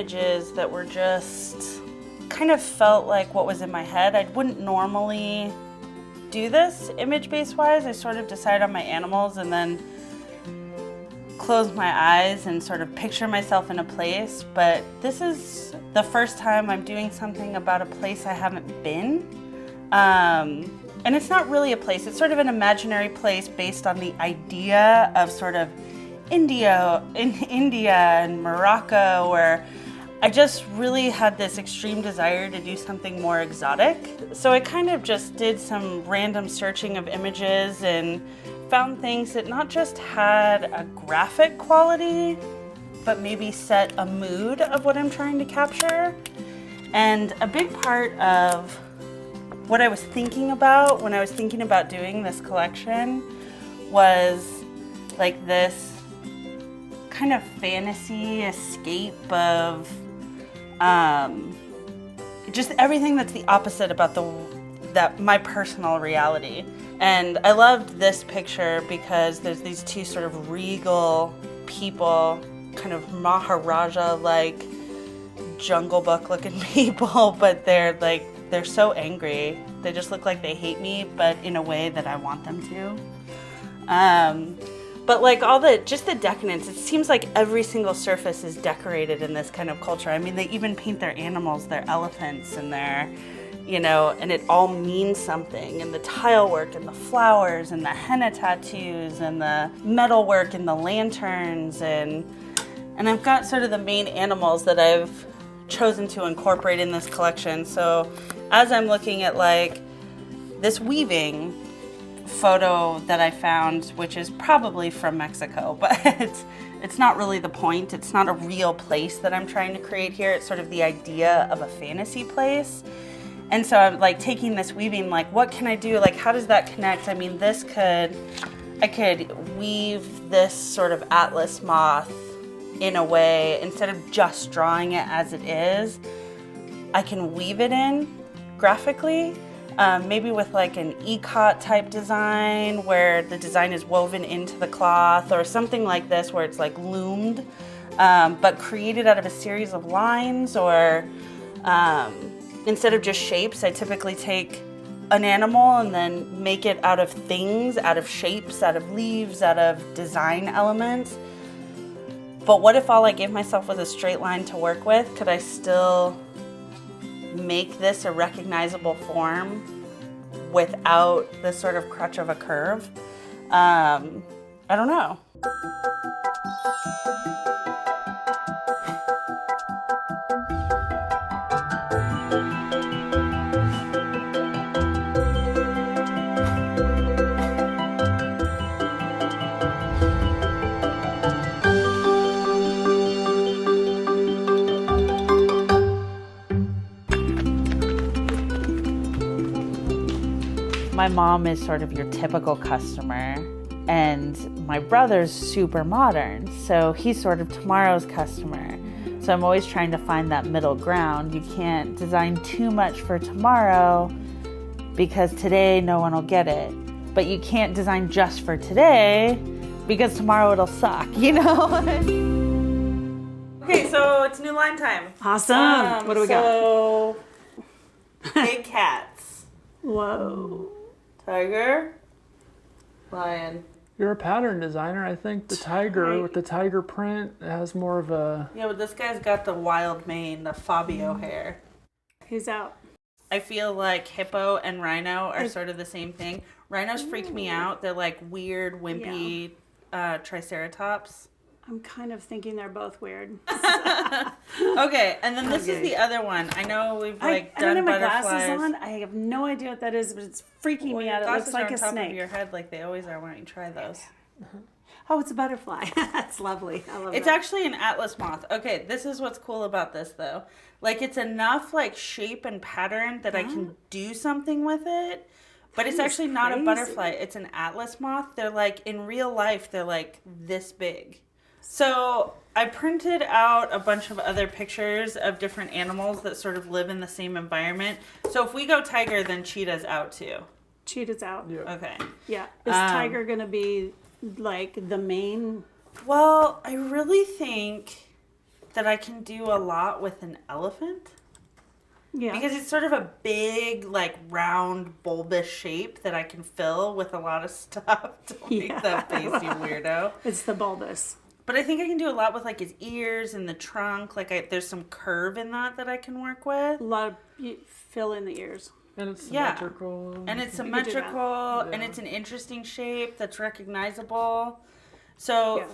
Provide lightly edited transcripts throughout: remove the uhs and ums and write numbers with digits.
images that were just kind of felt like what was in my head. I wouldn't normally do this image-based wise. I sort of decide on my animals and then close my eyes and sort of picture myself in a place. But this is the first time I'm doing something about a place I haven't been. And it's not really a place, it's sort of an imaginary place based on the idea of sort of India and Morocco, where I just really had this extreme desire to do something more exotic. So I kind of just did some random searching of images and found things that not just had a graphic quality, but maybe set a mood of what I'm trying to capture. And a big part of what I was thinking about when I was thinking about doing this collection was like this kind of fantasy escape of just everything that's the opposite about my personal reality. And I loved this picture because there's these two sort of regal people, kind of Maharaja-like Jungle Book looking people, but they're so angry. They just look like they hate me, but in a way that I want them to. But like just the decadence, it seems like every single surface is decorated in this kind of culture. I mean, they even paint their animals, their elephants, and their, and it all means something. And the tile work and the flowers and the henna tattoos and the metal work and the lanterns. And I've got sort of the main animals that I've chosen to incorporate in this collection. So as I'm looking at like this weaving photo that I found, which is probably from Mexico, but it's not really the point. It's not a real place that I'm trying to create here. It's sort of the idea of a fantasy place. And so I'm like taking this weaving, like what can I do? Like how does that connect? I mean, I could weave this sort of atlas moth in a way, instead of just drawing it as it is, I can weave it in graphically. Maybe with like an ikat type design where the design is woven into the cloth, or something like this where it's like loomed, but created out of a series of lines, or instead of just shapes, I typically take an animal and then make it out of things, out of shapes, out of leaves, out of design elements. But what if all I gave myself was a straight line to work with? Could I still make this a recognizable form without this sort of crutch of a curve? I don't know. My mom is sort of your typical customer, and my brother's super modern, so he's sort of tomorrow's customer. So I'm always trying to find that middle ground. You can't design too much for tomorrow because today no one will get it. But you can't design just for today because tomorrow it'll suck, Okay, so it's new line time. Awesome. What do we got? Big cats. Whoa. Tiger. Lion. You're a pattern designer. I think the tiger with the tiger print has more of a... Yeah, but this guy's got the wild mane, the Fabio hair. He's out. I feel like hippo and rhino are sort of the same thing. Rhinos freak me out. They're like weird, wimpy triceratops. I'm kind of thinking they're both weird. Okay, and then this is the other one. I know we've done butterflies. I don't have my glasses on. I have no idea what that is, but it's freaking me out. It looks like a snake. On top of your head like they always are. Why don't you try those? Oh, it's a butterfly. That's lovely. I love it. It's actually an atlas moth. Okay, this is what's cool about this though. Like it's enough like shape and pattern that I can do something with it. But it's actually not a butterfly. It's an atlas moth. They're like, in real life, they're like this big. So I printed out a bunch of other pictures of different animals that sort of live in the same environment. So if we go tiger, then cheetah's out too. Cheetah's out. Yeah. Okay. Yeah. Is tiger going to be like the main? Well, I really think that I can do a lot with an elephant. Yeah. Because it's sort of a big, like, round, bulbous shape that I can fill with a lot of stuff. Don't make that face, you weirdo. It's the bulbous. But I think I can do a lot with, like, his ears and the trunk. Like, there's some curve in that I can work with. A lot of fill in the ears. And it's symmetrical. Yeah. And it's symmetrical, and it's an interesting shape that's recognizable. So,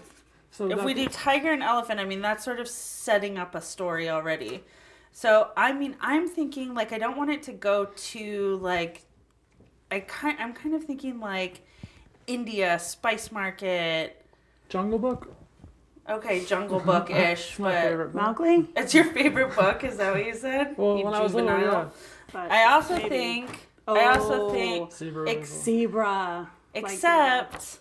if we do tiger and elephant, I mean, that's sort of setting up a story already. So, I mean, I'm thinking, like, I don't want it to go to, like, I'm kind of thinking, like, India, Spice Market. Jungle Book? Okay, Jungle Book-ish. My favorite book. Mowgli? It's your favorite book, is that what you said? Well, you when I was little, yeah. But I also maybe. think Zebra. Except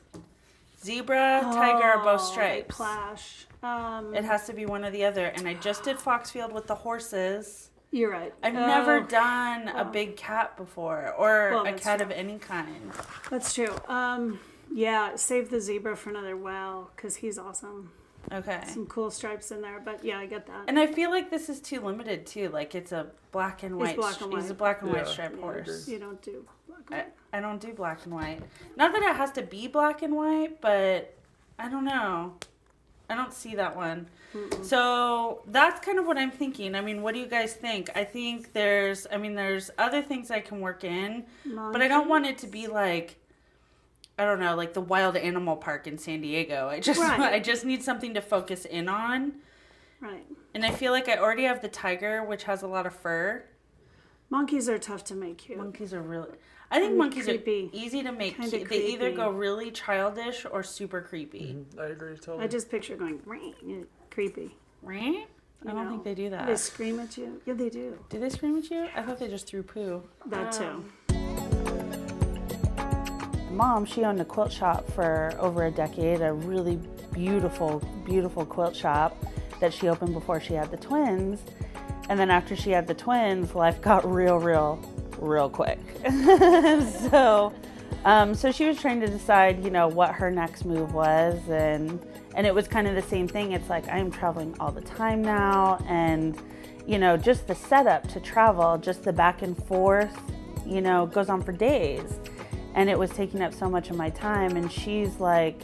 zebra, tiger are both stripes. Clash. It has to be one or the other. And I just did Foxfield with the horses. You're right. I've never done a big cat before, or a cat of any kind. That's true. Yeah, save the zebra for another because he's awesome. Okay. Some cool stripes in there, but yeah, I get that. And I feel like this is too limited too. Like it's a black and white. He's a black and white striped horse. You don't do black and white. I don't do black and white. Not that it has to be black and white, but I don't know. I don't see that one. Mm-mm. So that's kind of what I'm thinking. I mean, what do you guys think? I think there's other things I can work in, but I don't want it to be like, I don't know, like the wild animal park in San Diego. I just need something to focus in on. Right. And I feel like I already have the tiger, which has a lot of fur. Monkeys are tough to make cute. Monkeys are really... I think monkeys creepy. are easy to make cute. They either go really childish or super creepy. Mm-hmm. I agree totally. I just picture going, creepy. Right? I don't think they do that. They scream at you? Yeah, they do. Do they scream at you? I thought they just threw poo. That too. Mom, she owned a quilt shop for over a decade, a really beautiful, beautiful quilt shop that she opened before she had the twins. And then after she had the twins, life got real quick. So she was trying to decide, what her next move was. And it was kind of the same thing. It's like, I'm traveling all the time now. And, just the setup to travel, just the back and forth, goes on for days. And it was taking up so much of my time. And she's like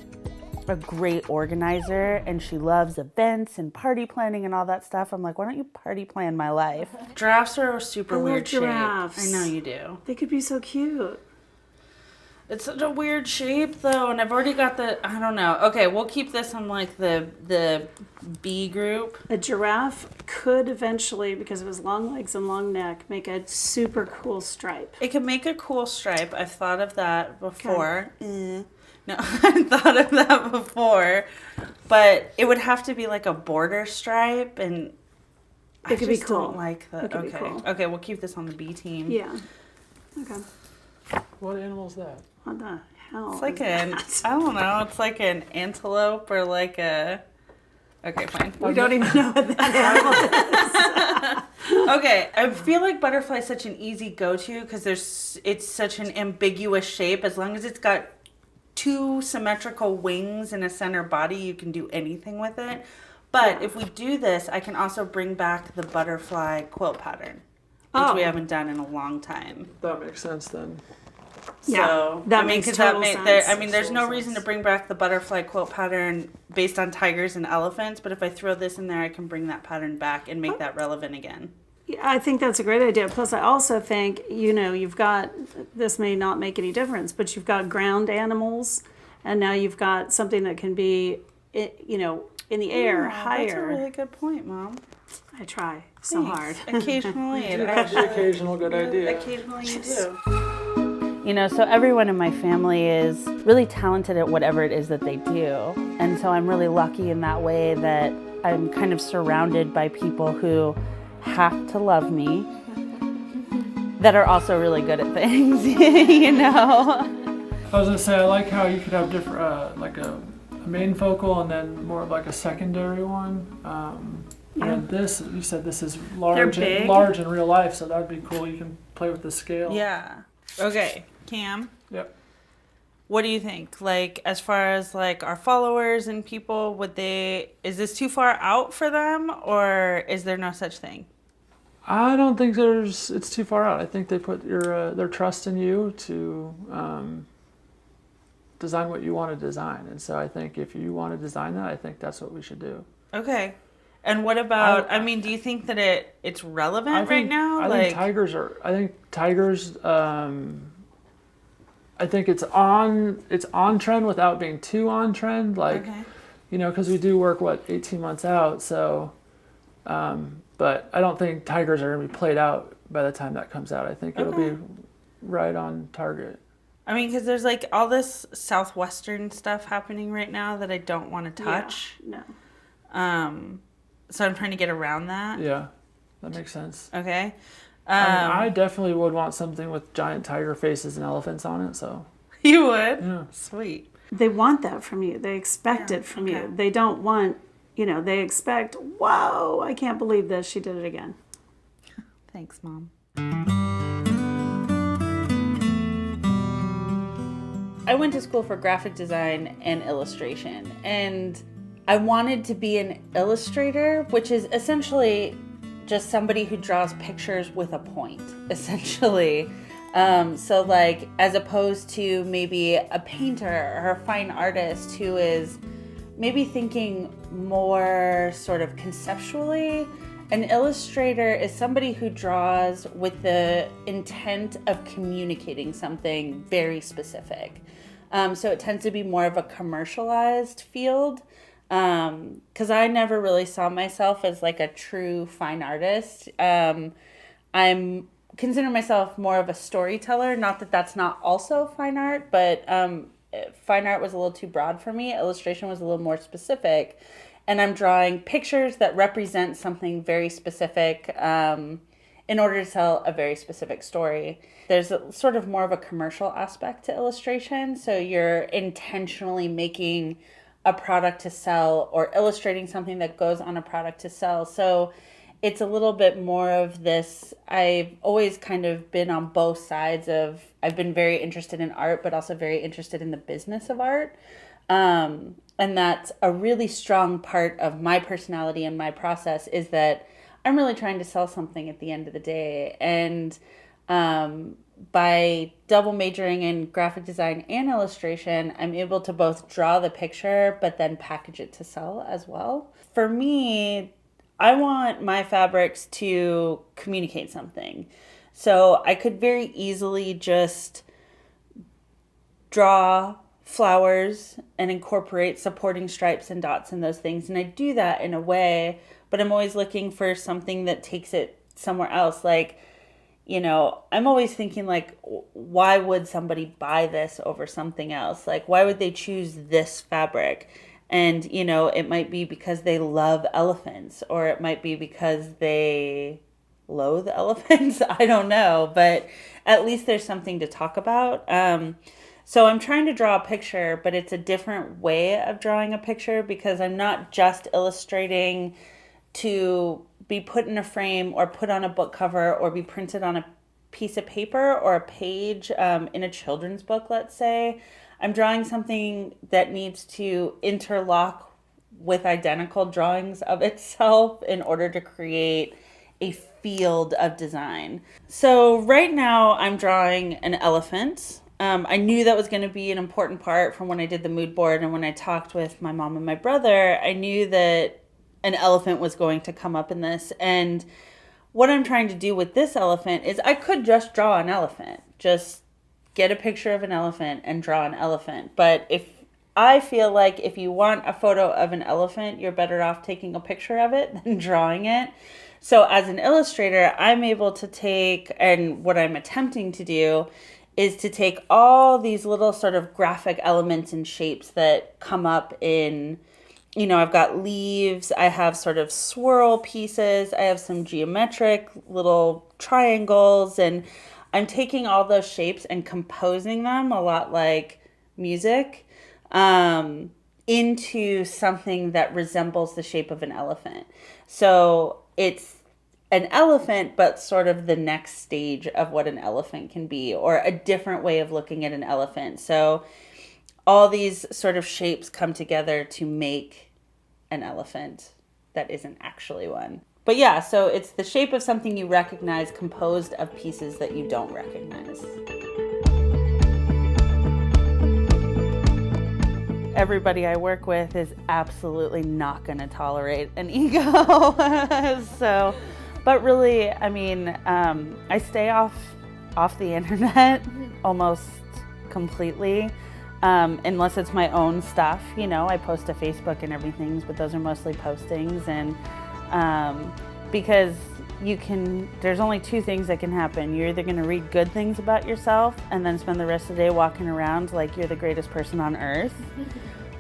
a great organizer, and she loves events and party planning and all that stuff. I'm like, why don't you party plan my life? Giraffes are a super weird shape. I know you do. They could be so cute. It's such a weird shape though, and I've already got I don't know. Okay, we'll keep this on like the B group. A giraffe could eventually, because of his long legs and long neck, make a super cool stripe. It could make a cool stripe. I've thought of that before. Okay. No, I've thought of that before, but it would have to be like a border stripe, and it could be cool. Don't like that. Okay. Cool. Okay, we'll keep this on the B team. Yeah. Okay. What animal is that? What the hell? It's like I don't know. It's like an antelope or like a. Okay, fine. We don't even know what that animal is. Okay, I feel like butterfly is such an easy go-to because it's such an ambiguous shape. As long as it's got two symmetrical wings and a center body, you can do anything with it. But if we do this, I can also bring back the butterfly quilt pattern, which we haven't done in a long time. That makes sense then. So, that makes total sense. There's no reason to bring back the butterfly quilt pattern based on tigers and elephants, but if I throw this in there, I can bring that pattern back and make that relevant again. Yeah, I think that's a great idea. Plus, I also think, you've got, this may not make any difference, but you've got ground animals, and now you've got something that can be, in the air, higher. That's a really good point, Mom. I try so hard. Occasionally. Occasional good idea. Occasionally you do. So everyone in my family is really talented at whatever it is that they do. And so I'm really lucky in that way that I'm kind of surrounded by people who have to love me that are also really good at things, I was going to say, I like how you could have different, like a main focal and then more of like a secondary one. And this, you said this is large in real life, so that'd be cool. You can play with the scale. Yeah. Okay, Cam. Yep. What do you think? Like, as far as like our followers and people, is this too far out for them, or is there no such thing? I don't think it's too far out. I think they put their trust in you to design what you want to design. And so I think if you want to design that, I think that's what we should do. Okay. And what about, I mean, do you think that it's relevant right now? I think tigers, I think it's on trend without being too on trend. Like, okay. Because we do work, 18 months out. So, but I don't think tigers are going to be played out by the time that comes out. I think it'll be right on target. I mean, because there's like all this Southwestern stuff happening right now that I don't want to touch. Yeah, no. So I'm trying to get around that. Yeah, that makes sense. Okay. I definitely would want something with giant tiger faces and elephants on it. So you would? Yeah. Sweet. They want that from you. They expect it from you. They don't want, they expect, whoa, I can't believe this. She did it again. Thanks, Mom. I went to school for graphic design and illustration, and I wanted to be an illustrator, which is essentially just somebody who draws pictures with a point, essentially. So like, as opposed to maybe a painter or a fine artist who is maybe thinking more sort of conceptually, an illustrator is somebody who draws with the intent of communicating something very specific. So it tends to be more of a commercialized field. Because I never really saw myself as like a true fine artist. I'm consider myself more of a storyteller. Not that that's not also fine art, but fine art was a little too broad for me. Illustration was a little more specific. And I'm drawing pictures that represent something very specific in order to tell a very specific story. There's sort of more of a commercial aspect to illustration. So you're intentionally making a product to sell or illustrating something that goes on a product to sell. So it's a little bit more of this. I've always kind of been on both sides of, I've been very interested in art, but also very interested in the business of art. And that's a really strong part of my personality and my process, is that I'm really trying to sell something at the end of the day. And by double majoring in graphic design and illustration, I'm able to both draw the picture, but then package it to sell as well. For me, I want my fabrics to communicate something. So I could very easily just draw flowers and incorporate supporting stripes and dots and those things. And I do that in a way, but I'm always looking for something that takes it somewhere else. Like, I'm always thinking like, why would somebody buy this over something else? Like, why would they choose this fabric? And, it might be because they love elephants, or it might be because they loathe elephants. I don't know, but at least there's something to talk about. So I'm trying to draw a picture, but it's a different way of drawing a picture, because I'm not just illustrating to be put in a frame or put on a book cover or be printed on a piece of paper or a page in a children's book, let's say. I'm drawing something that needs to interlock with identical drawings of itself in order to create a field of design. So right now I'm drawing an elephant. I knew that was going to be an important part from when I did the mood board, and when I talked with my mom and my brother, I knew that an elephant was going to come up in this. And what I'm trying to do with this elephant is, I could just draw an elephant, just get a picture of an elephant and draw an elephant. But I feel like if you want a photo of an elephant, you're better off taking a picture of it than drawing it. So as an illustrator, I'm able to take, and what I'm attempting to do is to take all these little sort of graphic elements and shapes that come up in, I've got leaves, I have sort of swirl pieces, I have some geometric little triangles, and I'm taking all those shapes and composing them a lot like music into something that resembles the shape of an elephant. So it's an elephant, but sort of the next stage of what an elephant can be, or a different way of looking at an elephant. So all these sort of shapes come together to make an elephant that isn't actually one. But yeah, so it's the shape of something you recognize composed of pieces that you don't recognize. Everybody I work with is absolutely not going to tolerate an ego. So, but really, I mean, I stay off the internet almost completely, unless it's my own stuff. You know, I post to Facebook and everything, but those are mostly postings. And because there's only two things that can happen. You're either going to read good things about yourself and then spend the rest of the day walking around like you're the greatest person on earth.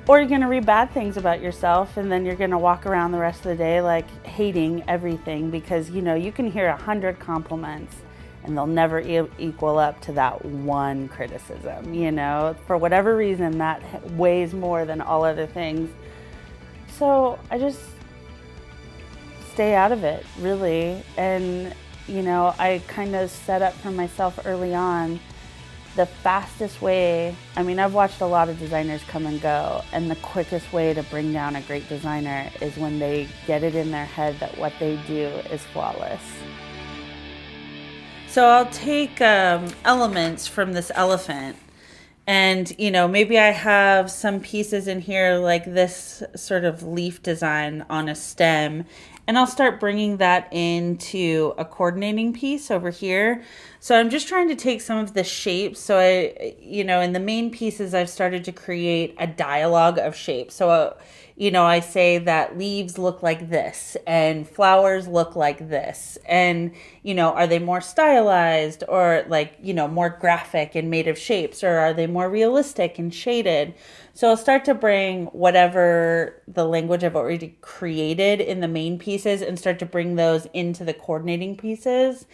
Or you're going to read bad things about yourself and then you're going to walk around the rest of the day like hating everything because, you know, you can hear 100 compliments and they'll never equal up to that one criticism, you know. For whatever reason, that weighs more than all other things. So I just stay out of it, really. And, you know, I kind of set up for myself early on the fastest way. I mean, I've watched a lot of designers come and go, and the quickest way to bring down a great designer is when they get it in their head that what they do is flawless. So I'll take elements from this elephant, and, you know, maybe I have some pieces in here like this sort of leaf design on a stem, and I'll start bringing that into a coordinating piece over here. So I'm just trying to take some of the shapes. So in the main pieces, I've started to create a dialogue of shapes. So, I say that leaves look like this and flowers look like this. And, are they more stylized or like, more graphic and made of shapes, or are they more realistic and shaded? So I'll start to bring whatever the language I've already created in the main pieces and start to bring those into the coordinating pieces.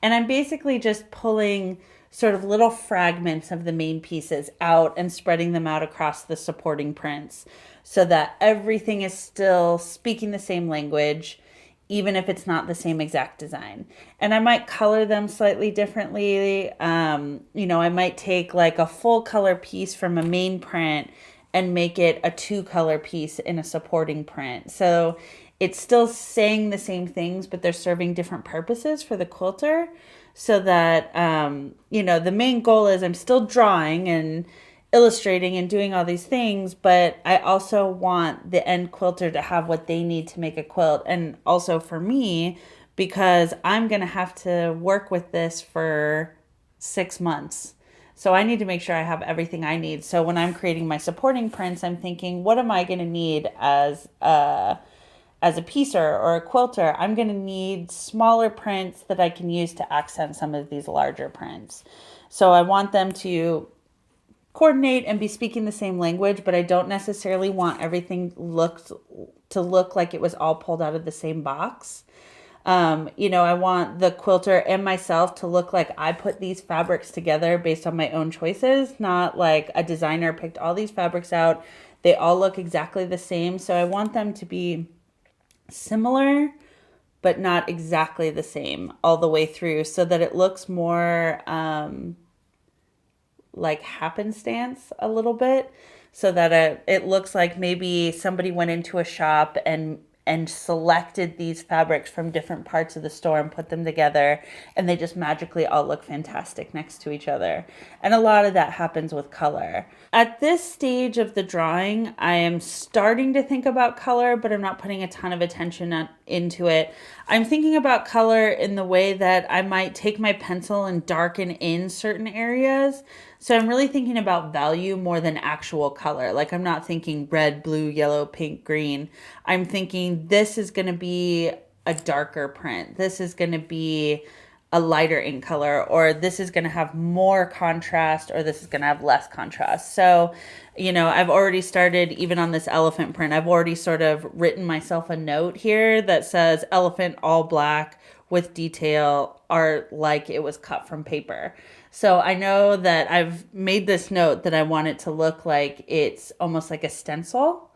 And I'm basically just pulling sort of little fragments of the main pieces out and spreading them out across the supporting prints so that everything is still speaking the same language, even if it's not the same exact design. And I might color them slightly differently. I might take like a full color piece from a main print and make it a 2-color piece in a supporting print. So it's still saying the same things, but they're serving different purposes for the quilter so that, the main goal is I'm still drawing and illustrating and doing all these things, but I also want the end quilter to have what they need to make a quilt. And also for me, because I'm going to have to work with this for 6 months. So I need to make sure I have everything I need. So when I'm creating my supporting prints, I'm thinking, what am I going to need as a piecer or a quilter? I'm going to need smaller prints that I can use to accent some of these larger prints. So I want them to coordinate and be speaking the same language, but I don't necessarily want everything to look like it was all pulled out of the same box. I want the quilter and myself to look like I put these fabrics together based on my own choices, not like a designer picked all these fabrics out. They all look exactly the same. So I want them to be similar, but not exactly the same all the way through so that it looks more like happenstance a little bit, so that it looks like maybe somebody went into a shop and selected these fabrics from different parts of the store and put them together, and they just magically all look fantastic next to each other. And a lot of that happens with color. At this stage of the drawing, I am starting to think about color, but I'm not putting a ton of attention into it. I'm thinking about color in the way that I might take my pencil and darken in certain areas. So I'm really thinking about value more than actual color. Like I'm not thinking red, blue, yellow, pink, green. I'm thinking this is going to be a darker print. This is going to be a lighter in color, or this is going to have more contrast, or this is going to have less contrast. So, I've already started, even on this elephant print, I've already sort of written myself a note here that says elephant all black with detail art like it was cut from paper. So I know that I've made this note that I want it to look like it's almost like a stencil.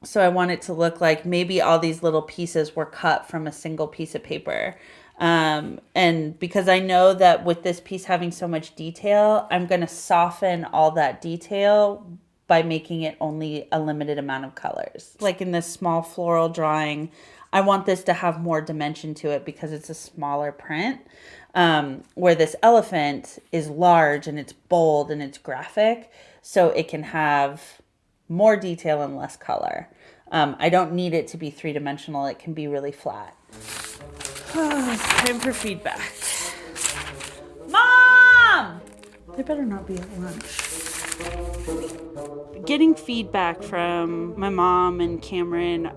So I want it to look like maybe all these little pieces were cut from a single piece of paper. And because I know that with this piece having so much detail, I'm going to soften all that detail by making it only a limited amount of colors. Like in this small floral drawing, I want this to have more dimension to it because it's a smaller print, where this elephant is large and it's bold and it's graphic, so it can have more detail and less color. I don't need it to be three-dimensional. It can be really flat. It's time for feedback. Mom! They better not be at lunch. Getting feedback from my mom and Cameron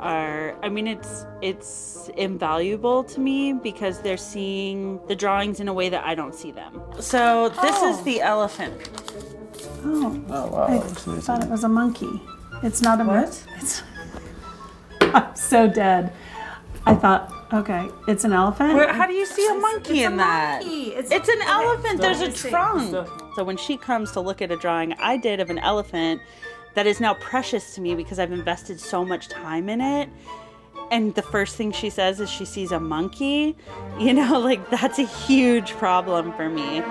it's invaluable to me because they're seeing the drawings in a way that I don't see them. So this is the elephant. Oh, wow. I thought it was a monkey. It's not a monkey. I'm so dead. I thought, okay, it's an elephant. How do you see a monkey in that? It's an elephant. There's a trunk. So when she comes to look at a drawing I did of an elephant that is now precious to me because I've invested so much time in it, and the first thing she says is she sees a monkey, like that's a huge problem for me.